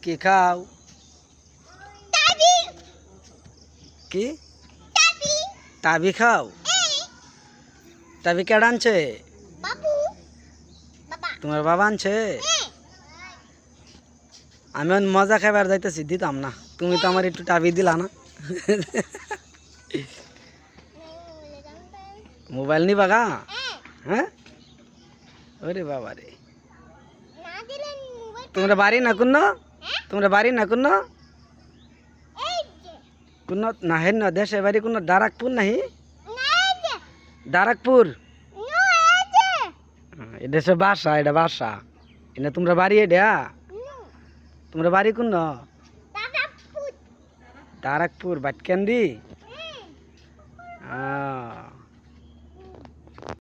কি খাও? কি টাবি খাও? টাবি কেডা আনছে? তোমার বাবা আনছে? আমি মজা খাইবার যাইতেছি, দিতাম না। তুমি তো আমার একটু টাবি দিলা না। মোবাইল নিবা গা? হ্যাঁ, ওরে বাবা রে। তোমরা বাড়ি না কোন? তোমরা বাড়ি না কোন? কোন না হেন দেশে বাড়ি কোন দারাকপুর নাহি? দারাকপুর এ দেশে বাসা, এটা বাসা। এটা তোমরা বাড়ি, এটা তোমরা বাড়ি কোন? দারাকপুর বাটকান্দি।